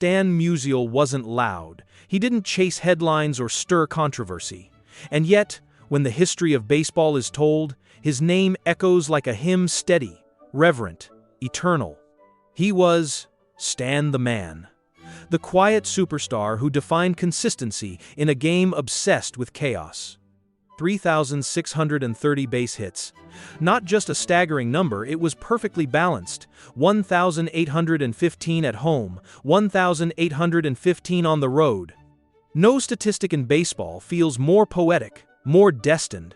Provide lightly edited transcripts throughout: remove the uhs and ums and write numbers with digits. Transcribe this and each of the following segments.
Stan Musial wasn't loud. He didn't chase headlines or stir controversy. And yet, when the history of baseball is told, his name echoes like a hymn, steady, reverent, eternal. He was Stan the Man, the quiet superstar who defined consistency in a game obsessed with chaos. 3,630 base hits. Not just a staggering number, it was perfectly balanced. 1,815 at home, 1,815 on the road. No statistic in baseball feels more poetic, more destined.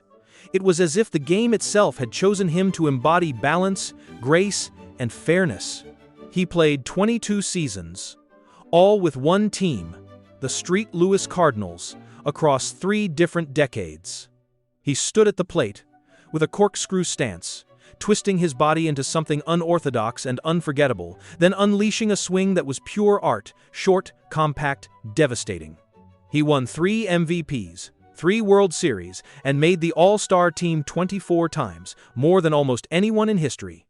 It was as if the game itself had chosen him to embody balance, grace, and fairness. He played 22 seasons, all with one team, the St. Louis Cardinals, across 3 different decades. He stood at the plate, with a corkscrew stance, twisting his body into something unorthodox and unforgettable, then unleashing a swing that was pure art, short, compact, devastating. He won 3 MVPs, 3 World Series, and made the All-Star team 24 times, more than almost anyone in history.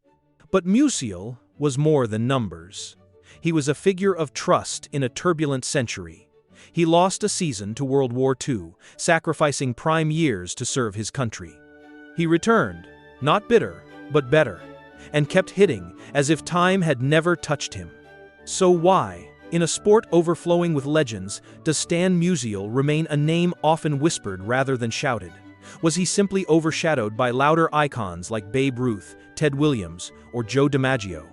But Musial was more than numbers. He was a figure of trust in a turbulent century. He lost a season to World War II, sacrificing prime years to serve his country. He returned, not bitter, but better, and kept hitting as if time had never touched him. So why, in a sport overflowing with legends, does Stan Musial remain a name often whispered rather than shouted? Was he simply overshadowed by louder icons like Babe Ruth, Ted Williams, or Joe DiMaggio?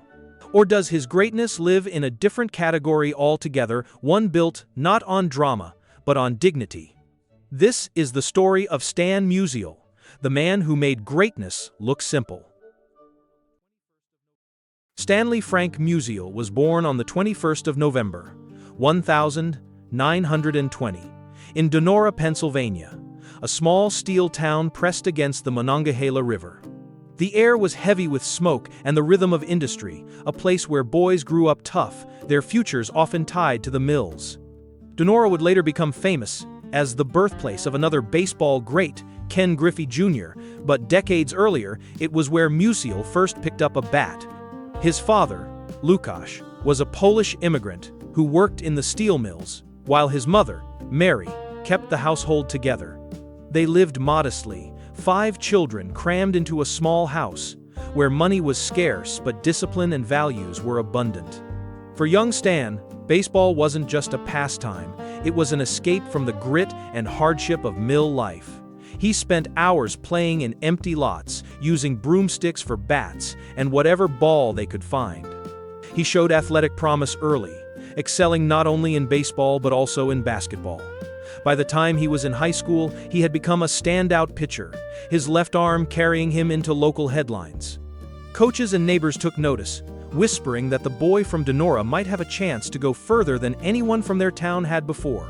Or does his greatness live in a different category altogether, one built not on drama, but on dignity? This is the story of Stan Musial, the man who made greatness look simple. Stanley Frank Musial was born on the 21st of November, 1920, in Donora, Pennsylvania, a small steel town pressed against the Monongahela River. The air was heavy with smoke and the rhythm of industry, a place where boys grew up tough, their futures often tied to the mills. Donora would later become famous as the birthplace of another baseball great, Ken Griffey Jr., but decades earlier, it was where Musial first picked up a bat. His father, Lukasz, was a Polish immigrant who worked in the steel mills, while his mother, Mary, kept the household together. They lived modestly, 5 children crammed into a small house, where money was scarce but discipline and values were abundant. For young Stan, baseball wasn't just a pastime, it was an escape from the grit and hardship of mill life. He spent hours playing in empty lots, using broomsticks for bats and whatever ball they could find. He showed athletic promise early, excelling not only in baseball but also in basketball. By the time he was in high school, he had become a standout pitcher, his left arm carrying him into local headlines. Coaches and neighbors took notice, whispering that the boy from Donora might have a chance to go further than anyone from their town had before.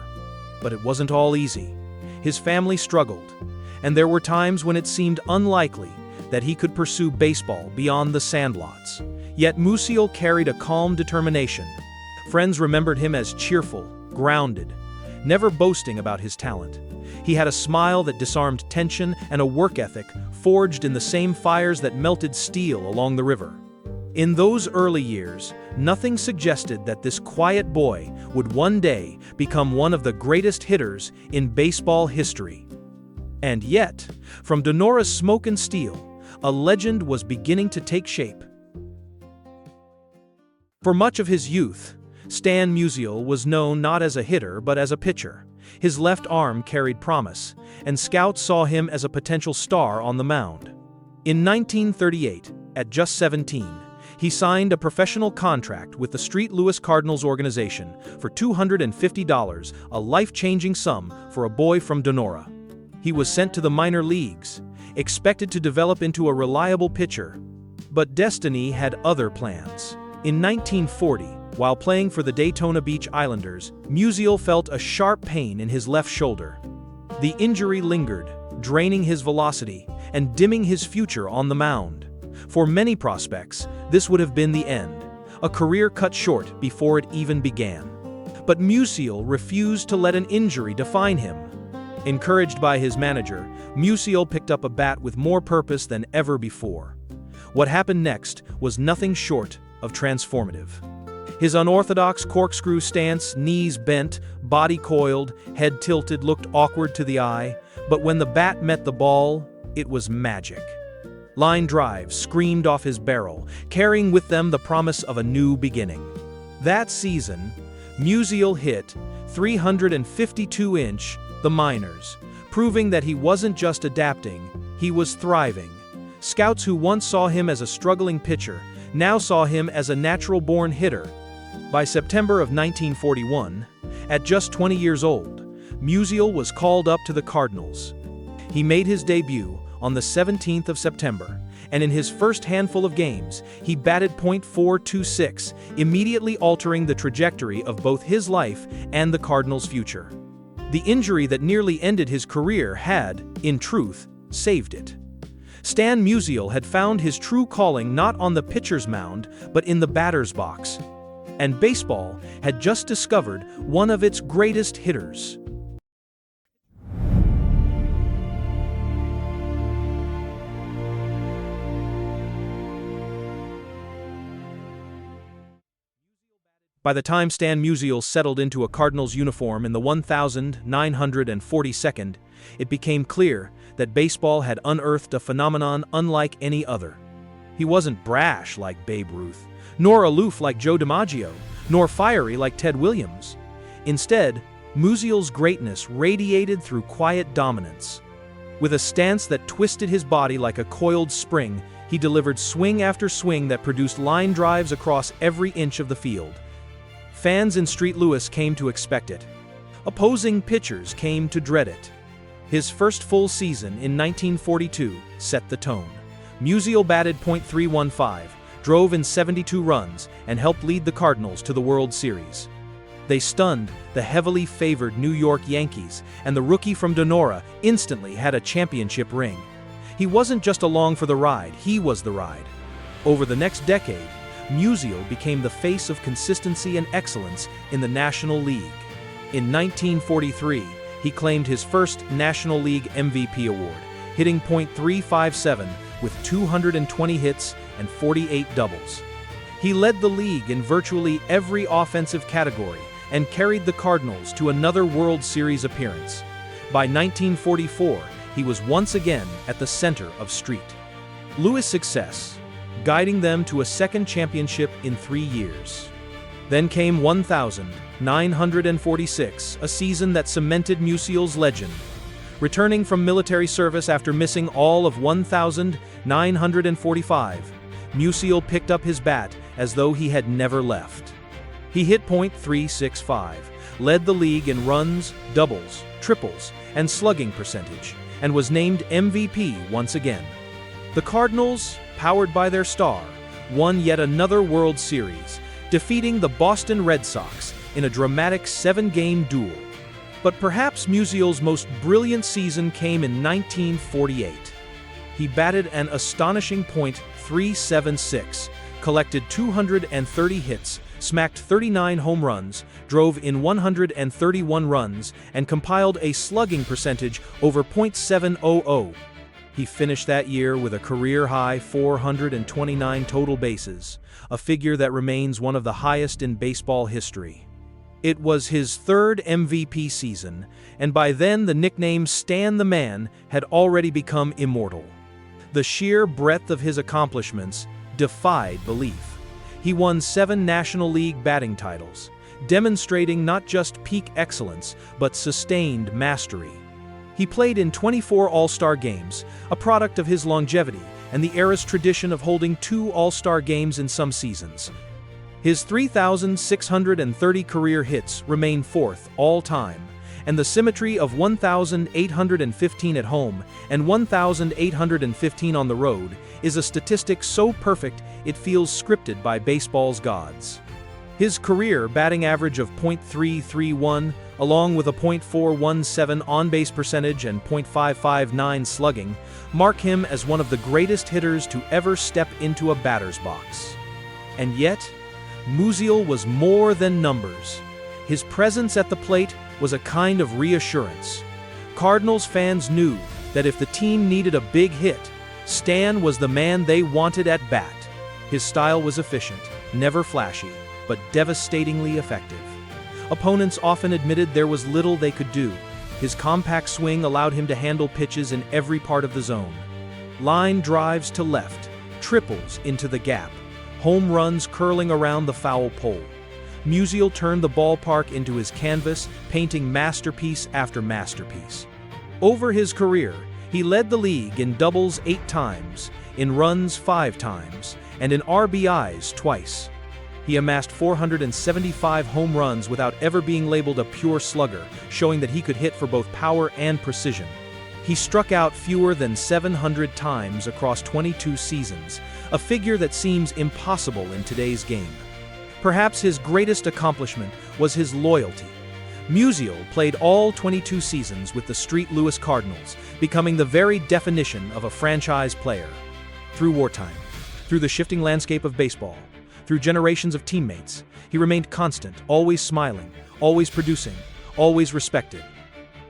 But it wasn't all easy. His family struggled, and there were times when it seemed unlikely that he could pursue baseball beyond the sandlots. Yet Musial carried a calm determination. Friends remembered him as cheerful, grounded, never boasting about his talent. He had a smile that disarmed tension and a work ethic forged in the same fires that melted steel along the river. In those early years, nothing suggested that this quiet boy would one day become one of the greatest hitters in baseball history. And yet, from Donora's smoke and steel, a legend was beginning to take shape. For much of his youth, Stan Musial was known not as a hitter but as a pitcher. His left arm carried promise, and scouts saw him as a potential star on the mound. In 1938, at just 17, he signed a professional contract with the St. Louis Cardinals organization for $250, a life-changing sum for a boy from Donora. He was sent to the minor leagues, expected to develop into a reliable pitcher. But destiny had other plans. In 1940, while playing for the Daytona Beach Islanders, Musial felt a sharp pain in his left shoulder. The injury lingered, draining his velocity and dimming his future on the mound. For many prospects, this would have been the end, a career cut short before it even began. But Musial refused to let an injury define him. Encouraged by his manager, Musial picked up a bat with more purpose than ever before. What happened next was nothing short of transformative. His unorthodox corkscrew stance, knees bent, body coiled, head tilted, looked awkward to the eye, but when the bat met the ball, it was magic. Line drives screamed off his barrel, carrying with them the promise of a new beginning. That season, Musial hit 352-inch the minors, proving that he wasn't just adapting, he was thriving. Scouts who once saw him as a struggling pitcher now saw him as a natural-born hitter. By September of 1941, at just 20 years old, Musial was called up to the Cardinals. He made his debut on the 17th of September, and in his first handful of games, he batted .426, immediately altering the trajectory of both his life and the Cardinals' future. The injury that nearly ended his career had, in truth, saved it. Stan Musial had found his true calling not on the pitcher's mound, but in the batter's box. And baseball had just discovered one of its greatest hitters. By the time Stan Musial settled into a Cardinals uniform in the 1942nd, it became clear that baseball had unearthed a phenomenon unlike any other. He wasn't brash like Babe Ruth, nor aloof like Joe DiMaggio, nor fiery like Ted Williams. Instead, Musial's greatness radiated through quiet dominance. With a stance that twisted his body like a coiled spring, he delivered swing after swing that produced line drives across every inch of the field. Fans in St. Louis came to expect it. Opposing pitchers came to dread it. His first full season in 1942 set the tone. Musial batted .315, drove in 72 runs, and helped lead the Cardinals to the World Series. They stunned the heavily favored New York Yankees, and the rookie from Donora instantly had a championship ring. He wasn't just along for the ride, he was the ride. Over the next decade, Musial became the face of consistency and excellence in the National League. In 1943, he claimed his first National League MVP award, hitting .357 with 220 hits and 48 doubles. He led the league in virtually every offensive category and carried the Cardinals to another World Series appearance. By 1944, he was once again at the center of St. Louis' success, guiding them to a second championship in 3 years. Then came 1946, a season that cemented Musial's legend. Returning from military service after missing all of 1945, Musial picked up his bat as though he had never left. He hit .365, led the league in runs, doubles, triples, and slugging percentage, and was named MVP once again. The Cardinals, powered by their star, won yet another World Series, defeating the Boston Red Sox in a dramatic 7-game duel. But perhaps Musial's most brilliant season came in 1948. He batted an astonishing .376, collected 230 hits, smacked 39 home runs, drove in 131 runs, and compiled a slugging percentage over .700. He finished that year with a career-high 429 total bases, a figure that remains one of the highest in baseball history. It was his third MVP season, and by then the nickname Stan the Man had already become immortal. The sheer breadth of his accomplishments defied belief. He won 7 National League batting titles, demonstrating not just peak excellence, but sustained mastery. He played in 24 All-Star games, a product of his longevity and the era's tradition of holding 2 All-Star games in some seasons. His 3,630 career hits remain 4th all-time, and the symmetry of 1,815 at home and 1,815 on the road is a statistic so perfect it feels scripted by baseball's gods. His career batting average of .331, along with a .417 on-base percentage and .559 slugging, mark him as one of the greatest hitters to ever step into a batter's box. And yet, Musial was more than numbers. His presence at the plate was a kind of reassurance. Cardinals fans knew that if the team needed a big hit, Stan was the man they wanted at bat. His style was efficient, never flashy, but devastatingly effective. Opponents often admitted there was little they could do. His compact swing allowed him to handle pitches in every part of the zone. Line drives to left, triples into the gap, home runs curling around the foul pole. Musial turned the ballpark into his canvas, painting masterpiece after masterpiece. Over his career, he led the league in doubles 8 times, in runs 5 times, and in RBIs twice. He amassed 475 home runs without ever being labeled a pure slugger, showing that he could hit for both power and precision. He struck out fewer than 700 times across 22 seasons, a figure that seems impossible in today's game. Perhaps his greatest accomplishment was his loyalty. Musial played all 22 seasons with the St. Louis Cardinals, becoming the very definition of a franchise player. Through wartime, through the shifting landscape of baseball, through generations of teammates, he remained constant, always smiling, always producing, always respected.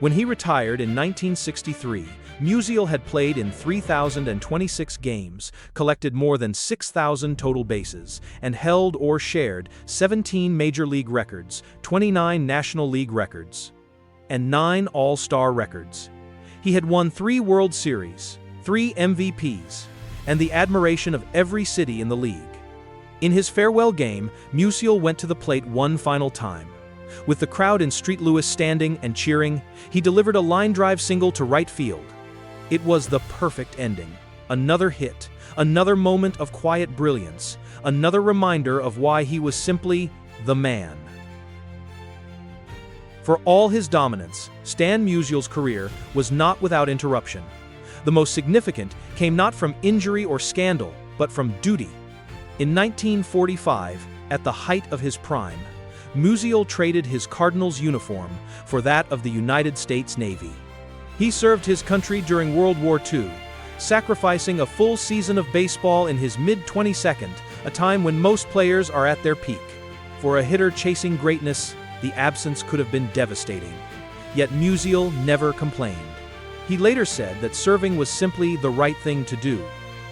When he retired in 1963, Musial had played in 3,026 games, collected more than 6,000 total bases, and held or shared 17 Major League records, 29 National League records, and 9 All-Star records. He had won 3 World Series, 3 MVPs, and the admiration of every city in the league. In his farewell game, Musial went to the plate one final time. With the crowd in St. Louis standing and cheering, he delivered a line drive single to right field. It was the perfect ending. Another hit, another moment of quiet brilliance, another reminder of why he was simply the man. For all his dominance, Stan Musial's career was not without interruption. The most significant came not from injury or scandal, but from duty. In 1945, at the height of his prime, Musial traded his Cardinals uniform for that of the United States Navy. He served his country during World War II, sacrificing a full season of baseball in his mid-22nd, a time when most players are at their peak. For a hitter chasing greatness, the absence could have been devastating. Yet Musial never complained. He later said that serving was simply the right thing to do,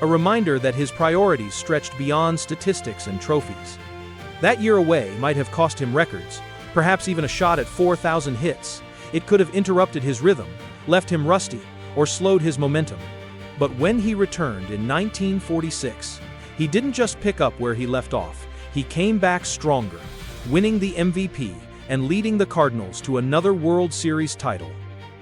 a reminder that his priorities stretched beyond statistics and trophies. That year away might have cost him records, perhaps even a shot at 4,000 hits. It could have interrupted his rhythm, left him rusty, or slowed his momentum. But when he returned in 1946, he didn't just pick up where he left off. He came back stronger, winning the MVP and leading the Cardinals to another World Series title.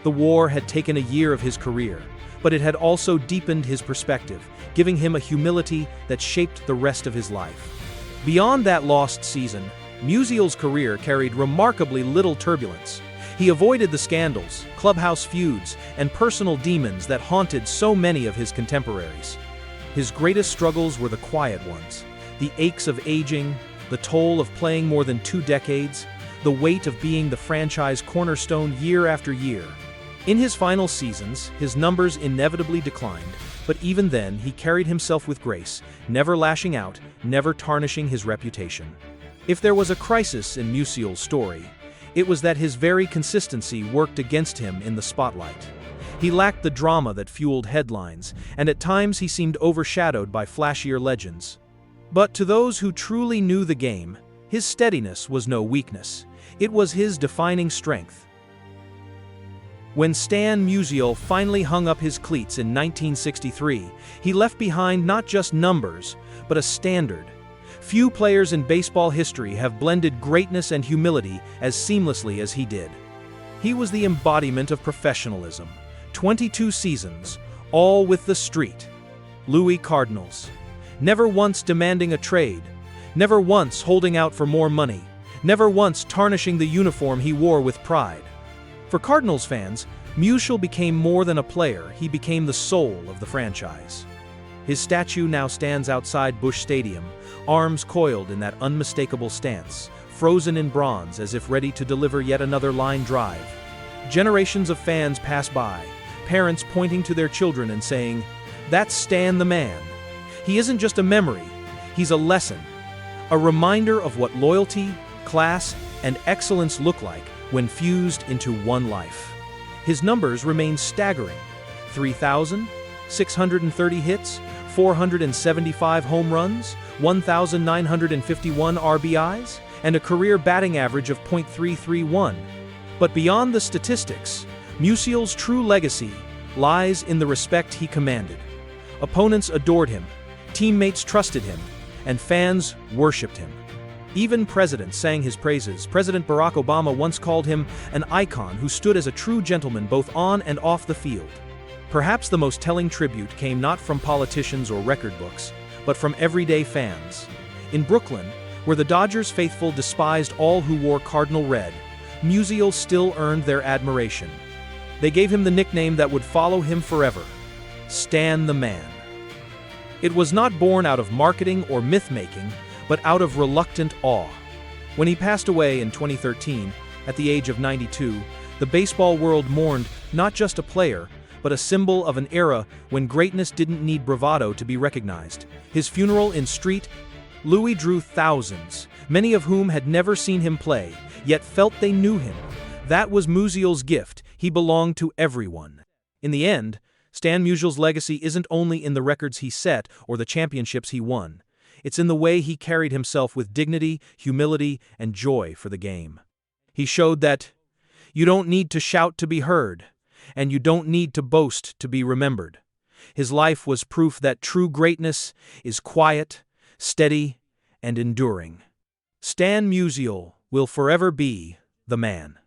The war had taken a year of his career, but it had also deepened his perspective, giving him a humility that shaped the rest of his life. Beyond that lost season, Musial's career carried remarkably little turbulence. He avoided the scandals, clubhouse feuds, and personal demons that haunted so many of his contemporaries. His greatest struggles were the quiet ones, the aches of aging, the toll of playing more than 2 decades, the weight of being the franchise cornerstone year after year. In his final seasons, his numbers inevitably declined, but even then he carried himself with grace, never lashing out, never tarnishing his reputation. If there was a crisis in Musial's story, it was that his very consistency worked against him in the spotlight. He lacked the drama that fueled headlines, and at times he seemed overshadowed by flashier legends. But to those who truly knew the game, his steadiness was no weakness. It was his defining strength. When Stan Musial finally hung up his cleats in 1963, he left behind not just numbers, but a standard. Few players in baseball history have blended greatness and humility as seamlessly as he did. He was the embodiment of professionalism. 22 seasons, all with the street. Louis Cardinals. Never once demanding a trade. Never once holding out for more money. Never once tarnishing the uniform he wore with pride. For Cardinals fans, Musial became more than a player. He became the soul of the franchise. His statue now stands outside Busch Stadium, arms coiled in that unmistakable stance, frozen in bronze as if ready to deliver yet another line drive. Generations of fans pass by, parents pointing to their children and saying, "That's Stan the man." He isn't just a memory, he's a lesson, a reminder of what loyalty, class, and excellence look like when fused into one life. His numbers remain staggering: 3,630 hits, 475 home runs, 1,951 RBIs, and a career batting average of .331. But beyond the statistics, Musial's true legacy lies in the respect he commanded. Opponents adored him, teammates trusted him, and fans worshipped him. Even presidents sang his praises. President Barack Obama once called him an icon who stood as a true gentleman both on and off the field. Perhaps the most telling tribute came not from politicians or record books, but from everyday fans. In Brooklyn, where the Dodgers faithful despised all who wore cardinal red, Musial still earned their admiration. They gave him the nickname that would follow him forever: Stan the Man. It was not born out of marketing or myth-making, but out of reluctant awe. When he passed away in 2013, at the age of 92, the baseball world mourned not just a player, but a symbol of an era when greatness didn't need bravado to be recognized. His funeral in St. Louis drew thousands, many of whom had never seen him play, yet felt they knew him. That was Musial's gift. He belonged to everyone. In the end, Stan Musial's legacy isn't only in the records he set or the championships he won. It's in the way he carried himself with dignity, humility, and joy for the game. He showed that you don't need to shout to be heard, and you don't need to boast to be remembered. His life was proof that true greatness is quiet, steady, and enduring. Stan Musial will forever be the man.